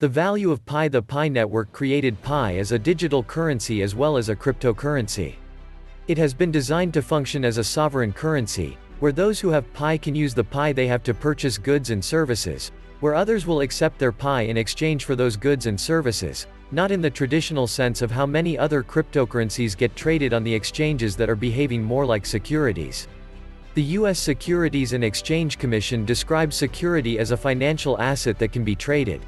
The value of Pi. The Pi network created Pi as a digital currency as well as a cryptocurrency. It has been designed to function as a sovereign currency, where those who have Pi can use the Pi they have to purchase goods and services, where others will accept their Pi in exchange for those goods and services, not in the traditional sense of how many other cryptocurrencies get traded on the exchanges that are behaving more like securities. The U.S. Securities and Exchange Commission describes security as a financial asset that can be traded.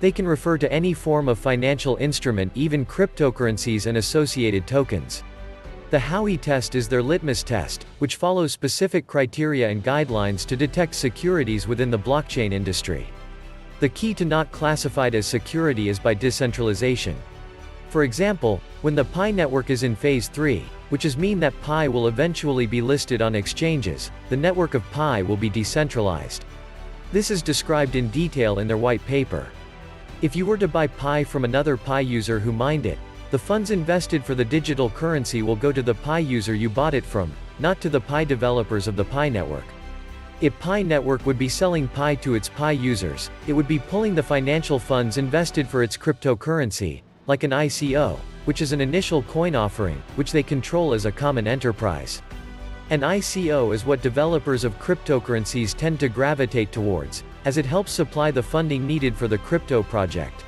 They can refer to any form of financial instrument, even cryptocurrencies and associated tokens. The Howey test is their litmus test, which follows specific criteria and guidelines to detect securities within the blockchain industry. The key to not classified as security is by decentralization. For example, when the Pi network is in phase 3, which is mean that Pi will eventually be listed on exchanges, the network of Pi will be decentralized. This is described in detail in their white paper. If you were to buy Pi from another Pi user who mined it, the funds invested for the digital currency will go to the Pi user you bought it from, not to the Pi developers of the Pi network. If Pi network would be selling Pi to its Pi users, it would be pulling the financial funds invested for its cryptocurrency, like an ICO, which is an initial coin offering, which they control as a common enterprise. An ICO is what developers of cryptocurrencies tend to gravitate towards, as it helps supply the funding needed for the crypto project.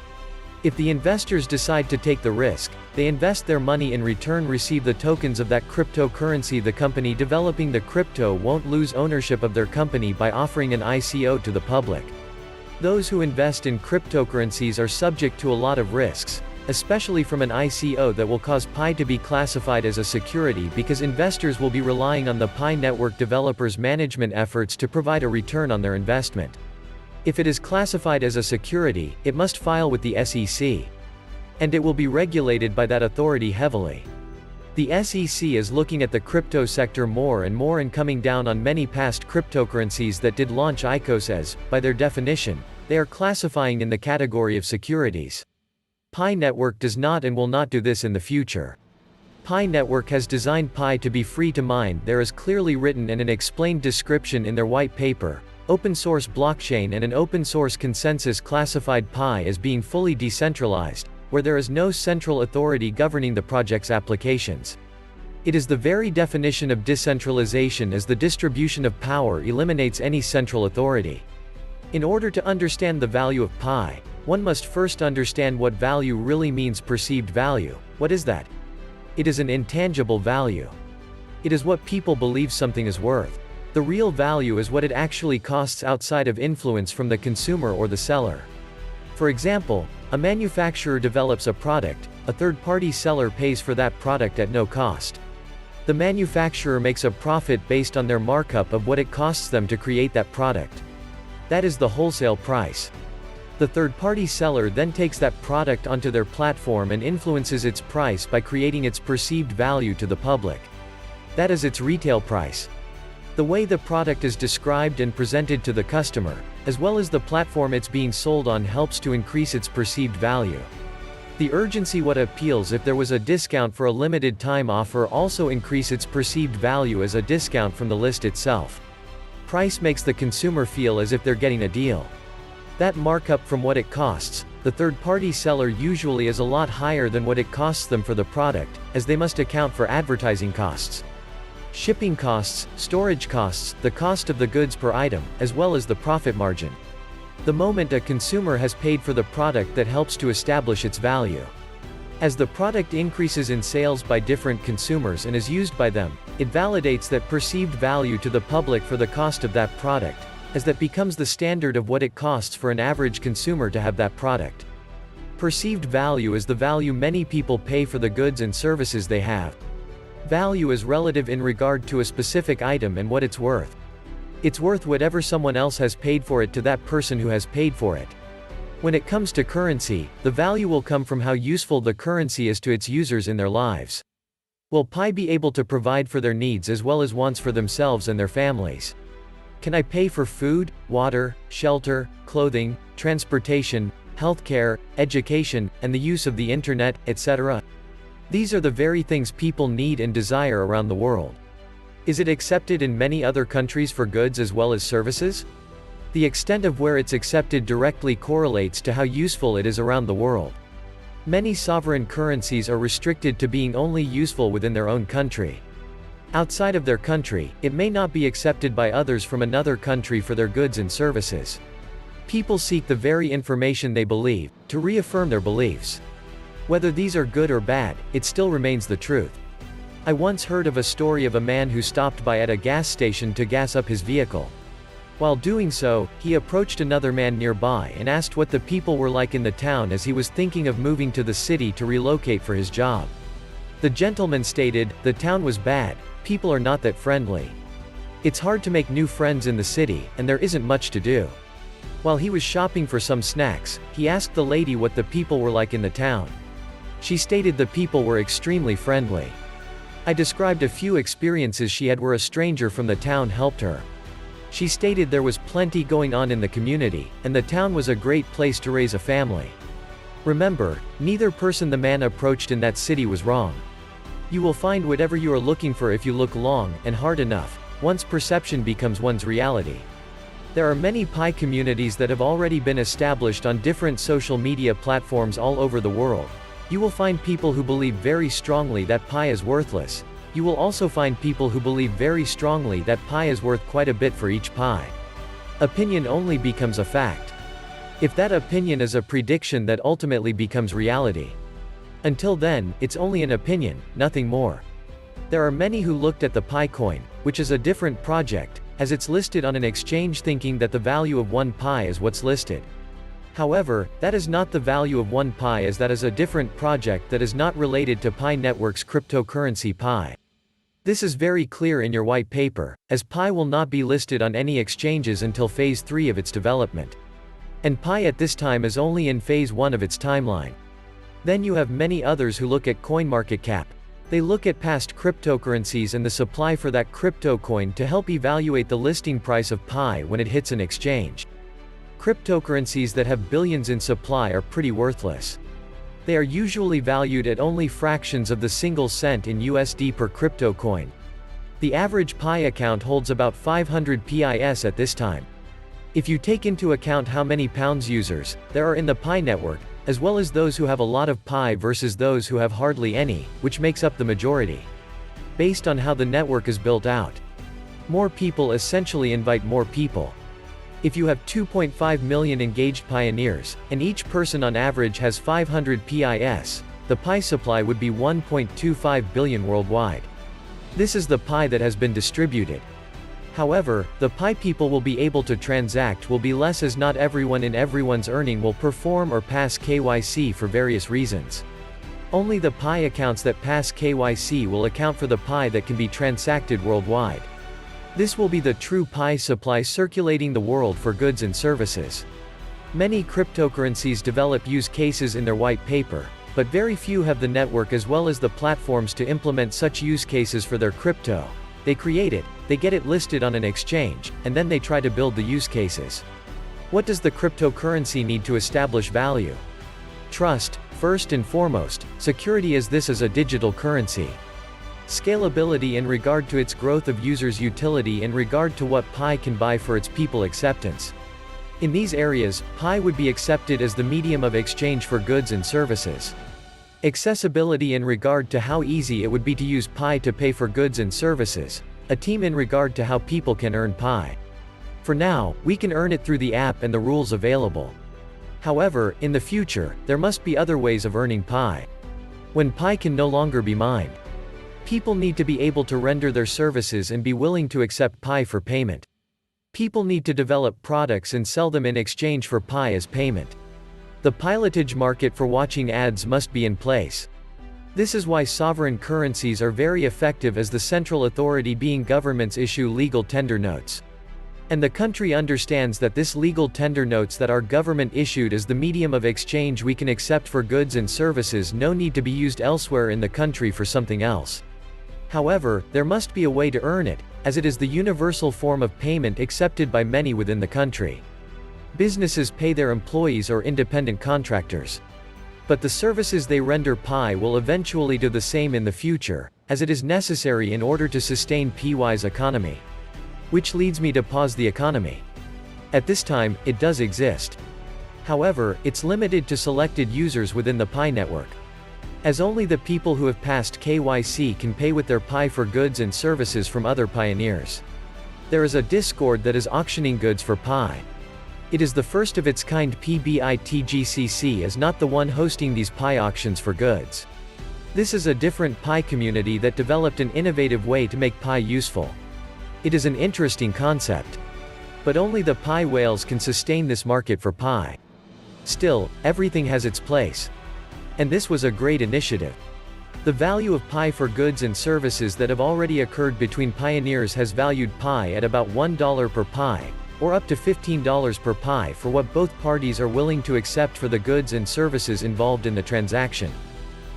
If the investors decide to take the risk, they invest their money in return receive the tokens of that cryptocurrency. The company developing the crypto won't lose ownership of their company by offering an ICO to the public. Those who invest in cryptocurrencies are subject to a lot of risks, especially from an ICO that will cause Pi to be classified as a security because investors will be relying on the Pi network developers' management efforts to provide a return on their investment. If it is classified as a security, it must file with the SEC. And it will be regulated by that authority heavily. The SEC is looking at the crypto sector more and more and coming down on many past cryptocurrencies that did launch ICOs as, by their definition, they are classifying in the category of securities. Pi network does not and will not do this in the future. Pi network has designed Pi to be free to mine. There is clearly written and an explained description in their white paper. Open source blockchain and an open source consensus classified Pi as being fully decentralized, where there is no central authority governing the project's applications. It is the very definition of decentralization, as the distribution of power eliminates any central authority. In order to understand the value of Pi, one must first understand what value really means. Perceived value. What is that? It is an intangible value. It is what people believe something is worth. The real value is what it actually costs outside of influence from the consumer or the seller. For example, a manufacturer develops a product, a third-party seller pays for that product at no cost. The manufacturer makes a profit based on their markup of what it costs them to create that product. That is the wholesale price. The third-party seller then takes that product onto their platform and influences its price by creating its perceived value to the public. That is its retail price. The way the product is described and presented to the customer, as well as the platform it's being sold on, helps to increase its perceived value. The urgency what appeals if there was a discount for a limited time offer also increase its perceived value as a discount from the list itself. Price makes the consumer feel as if they're getting a deal. That markup from what it costs, the third-party seller usually is a lot higher than what it costs them for the product, as they must account for advertising costs, shipping costs, storage costs, the cost of the goods per item, as well as the profit margin. The moment a consumer has paid for the product, that helps to establish its value. As the product increases in sales by different consumers and is used by them, it validates that perceived value to the public for the cost of that product, as that becomes the standard of what it costs for an average consumer to have that product. Perceived value is the value many people pay for the goods and services they have. Value is relative in regard to a specific item and what it's worth. It's worth whatever someone else has paid for it to that person who has paid for it. When it comes to currency, the value will come from how useful the currency is to its users in their lives. Will Pi be able to provide for their needs as well as wants for themselves and their families? Can I pay for food, water, shelter, clothing, transportation, healthcare, education, and the use of the internet, etc.? These are the very things people need and desire around the world. Is it accepted in many other countries for goods as well as services? The extent of where it's accepted directly correlates to how useful it is around the world. Many sovereign currencies are restricted to being only useful within their own country. Outside of their country, it may not be accepted by others from another country for their goods and services. People seek the very information they believe, to reaffirm their beliefs. Whether these are good or bad, it still remains the truth. I once heard of a story of a man who stopped by at a gas station to gas up his vehicle. While doing so, he approached another man nearby and asked what the people were like in the town, as he was thinking of moving to the city to relocate for his job. The gentleman stated, "The town was bad, people are not that friendly. It's hard to make new friends in the city, and there isn't much to do." While he was shopping for some snacks, he asked the lady what the people were like in the town. She stated the people were extremely friendly. I described a few experiences she had where a stranger from the town helped her. She stated there was plenty going on in the community, and the town was a great place to raise a family. Remember, neither person the man approached in that city was wrong. You will find whatever you are looking for if you look long and hard enough. Once perception becomes one's reality. There are many Pi communities that have already been established on different social media platforms all over the world. You will find people who believe very strongly that Pi is worthless. You will also find people who believe very strongly that Pi is worth quite a bit for each Pi. Opinion only becomes a fact if that opinion is a prediction that ultimately becomes reality. Until then, it's only an opinion, nothing more. There are many who looked at the Pi coin, which is a different project, as it's listed on an exchange, thinking that the value of one Pi is what's listed. However, that is not the value of one Pi, as that is a different project that is not related to Pi Network's cryptocurrency Pi. This is very clear in your white paper, as Pi will not be listed on any exchanges until phase 3 of its development. And Pi at this time is only in phase 1 of its timeline. Then you have many others who look at CoinMarketCap. They look at past cryptocurrencies and the supply for that crypto coin to help evaluate the listing price of Pi when it hits an exchange. Cryptocurrencies that have billions in supply are pretty worthless. They are usually valued at only fractions of the single cent in USD per crypto coin. The average Pi account holds about 500 PIS at this time. If you take into account how many pounds users there are in the Pi network, as well as those who have a lot of Pi versus those who have hardly any, which makes up the majority. Based on how the network is built out, more people essentially invite more people. If you have 2.5 million engaged pioneers, and each person on average has 500 PIS, the Pi supply would be 1.25 billion worldwide. This is the Pi that has been distributed. However, the Pi people will be able to transact will be less, as not everyone in everyone's earning will perform or pass KYC for various reasons. Only the Pi accounts that pass KYC will account for the Pi that can be transacted worldwide. This will be the true Pi supply circulating the world for goods and services. Many cryptocurrencies develop use cases in their white paper, but very few have the network as well as the platforms to implement such use cases for their crypto. They create it, they get it listed on an exchange, and then they try to build the use cases. What does the cryptocurrency need to establish value? Trust, first and foremost, security, as this is a digital currency. Scalability in regard to its growth of users, utility in regard to what Pi can buy for its people, acceptance. In these areas, Pi would be accepted as the medium of exchange for goods and services. Accessibility in regard to how easy it would be to use Pi to pay for goods and services. A team in regard to how people can earn Pi. For now, we can earn it through the app and the rules available. However, in the future, there must be other ways of earning Pi. When Pi can no longer be mined, people need to be able to render their services and be willing to accept Pi for payment. People need to develop products and sell them in exchange for Pi as payment. The pilotage market for watching ads must be in place. This is why sovereign currencies are very effective, as the central authority being governments issue legal tender notes. And the country understands that this legal tender notes that our government issued as the medium of exchange we can accept for goods and services no need to be used elsewhere in the country for something else. However, there must be a way to earn it, as it is the universal form of payment accepted by many within the country. Businesses pay their employees or independent contractors. But the services they render Pi will eventually do the same in the future, as it is necessary in order to sustain Pi's economy. Which leads me to pause the economy. At this time, it does exist. However, it's limited to selected users within the Pi network. As only the people who have passed KYC can pay with their Pi for goods and services from other pioneers. There is a Discord that is auctioning goods for Pi. It is the first of its kind. PBITGCC is not the one hosting these Pi auctions for goods. This is a different Pi community that developed an innovative way to make Pi useful. It is an interesting concept. But only the Pi whales can sustain this market for Pi. Still, everything has its place. And this was a great initiative. The value of Pi for goods and services that have already occurred between pioneers has valued Pi at about $1 per Pi, or up to $15 per Pi for what both parties are willing to accept for the goods and services involved in the transaction.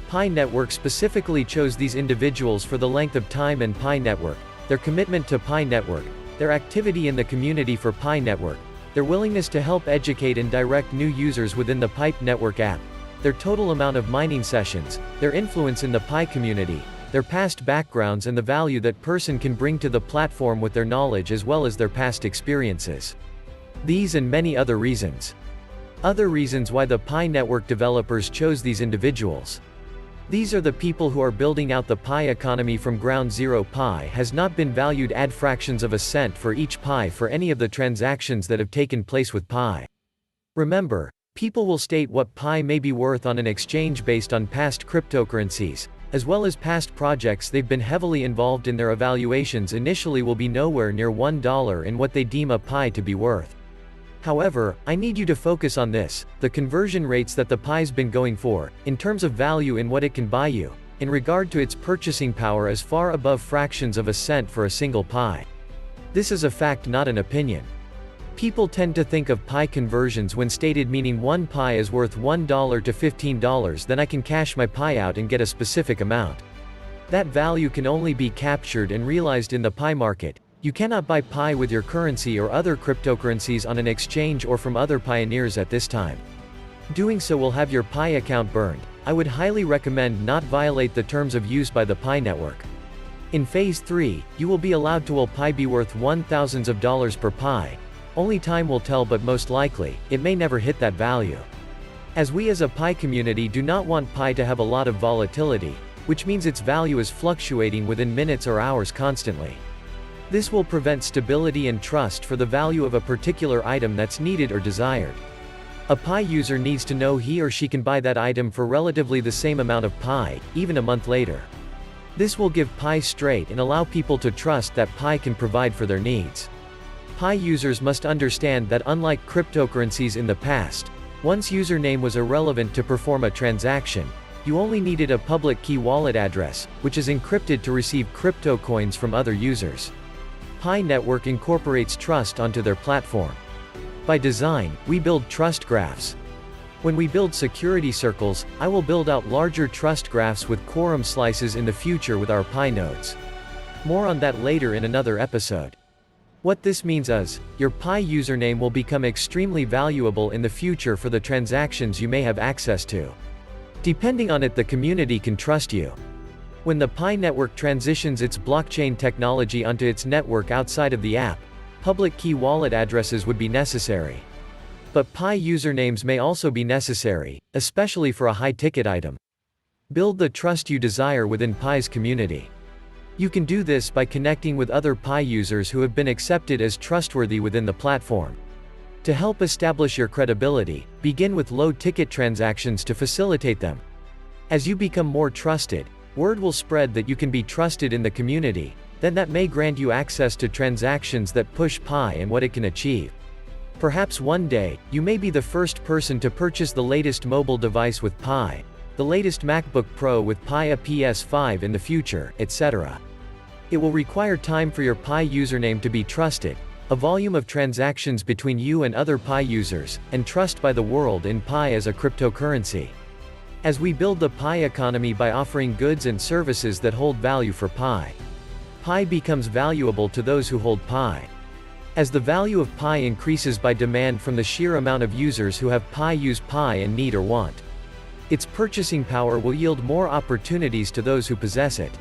Pi Network specifically chose these individuals for the length of time and Pi Network, their commitment to Pi Network, their activity in the community for Pi Network, their willingness to help educate and direct new users within the Pipe Network app, their total amount of mining sessions, their influence in the Pi community, their past backgrounds and the value that person can bring to the platform with their knowledge as well as their past experiences. These and many other reasons. Other reasons why the Pi Network developers chose these individuals. These are the people who are building out the Pi economy from ground zero. Pi has not been valued at fractions of a cent for each Pi for any of the transactions that have taken place with Pi. Remember, people will state what Pi may be worth on an exchange based on past cryptocurrencies, as well as past projects they've been heavily involved in. Their evaluations initially will be nowhere near $1 in what they deem a Pi to be worth. However, I need you to focus on this, the conversion rates that the Pi's been going for, in terms of value in what it can buy you, in regard to its purchasing power is far above fractions of a cent for a single Pi. This is a fact, not an opinion. People tend to think of Pi conversions when stated meaning one Pi is worth $1 to $15, then I can cash my Pi out and get a specific amount. That value can only be captured and realized in the Pi market. You cannot buy Pi with your currency or other cryptocurrencies on an exchange or from other pioneers at this time. Doing so will have your Pi account burned. I would highly recommend not violate the terms of use by the Pi network. In Phase 3, you will be allowed to will Pi be worth thousands of dollars per Pi. Only time will tell, but most likely, it may never hit that value. As we as a Pi community do not want Pi to have a lot of volatility, which means its value is fluctuating within minutes or hours constantly. This will prevent stability and trust for the value of a particular item that's needed or desired. A Pi user needs to know he or she can buy that item for relatively the same amount of Pi, even a month later. This will give Pi straight and allow people to trust that Pi can provide for their needs. Pi users must understand that unlike cryptocurrencies in the past, once username was irrelevant to perform a transaction, you only needed a public key wallet address, which is encrypted to receive crypto coins from other users. Pi Network incorporates trust onto their platform. By design, we build trust graphs. When we build security circles, I will build out larger trust graphs with quorum slices in the future with our Pi nodes. More on that later in another episode. What this means is, your Pi username will become extremely valuable in the future for the transactions you may have access to. Depending on it, the community can trust you. When the Pi network transitions its blockchain technology onto its network outside of the app, public key wallet addresses would be necessary. But Pi usernames may also be necessary, especially for a high-ticket item. Build the trust you desire within Pi's community. You can do this by connecting with other Pi users who have been accepted as trustworthy within the platform. To help establish your credibility, begin with low-ticket transactions to facilitate them. As you become more trusted, word will spread that you can be trusted in the community, then that may grant you access to transactions that push Pi and what it can achieve. Perhaps one day, you may be the first person to purchase the latest mobile device with Pi, the latest MacBook Pro with Pi, a PS5 in the future, etc. It will require time for your Pi username to be trusted, a volume of transactions between you and other Pi users, and trust by the world in Pi as a cryptocurrency. As we build the Pi economy by offering goods and services that hold value for Pi, Pi becomes valuable to those who hold Pi. As the value of Pi increases by demand from the sheer amount of users who have Pi, use Pi and need or want, its purchasing power will yield more opportunities to those who possess it.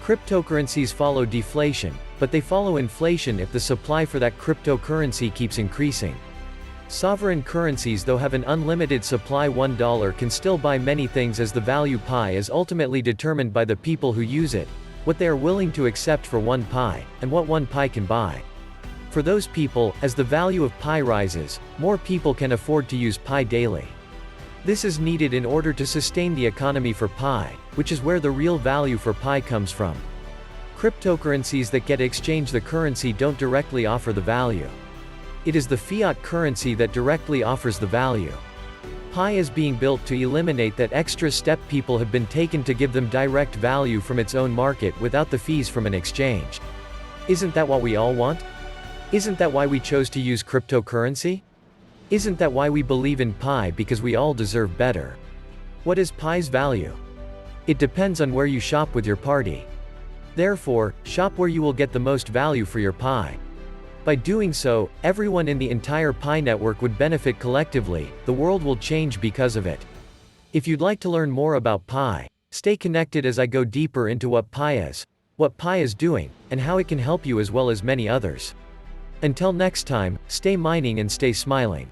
Cryptocurrencies follow deflation, but they follow inflation if the supply for that cryptocurrency keeps increasing. Sovereign currencies though have an unlimited supply. $1 can still buy many things, as the value pi is ultimately determined by the people who use it, what they are willing to accept for one pi, and what one pi can buy. For those people, as the value of pi rises, more people can afford to use pi daily. This is needed in order to sustain the economy for pi, which is where the real value for pi comes from. Cryptocurrencies that get exchanged the currency don't directly offer the value. It is the fiat currency that directly offers the value. Pi is being built to eliminate that extra step. People have been taken to give them direct value from its own market without the fees from an exchange. Isn't that what we all want? Isn't that why we chose to use cryptocurrency? Isn't that why we believe in pi? Because we all deserve better. What is pi's value? It depends on where you shop with your party. Therefore, shop where you will get the most value for your pi. By doing so, everyone in the entire pi network would benefit collectively. The world will change because of it. If you'd like to learn more about pi, stay connected as I go deeper into what pi is doing, and how it can help you as well as many others. Until next time, stay mining and stay smiling.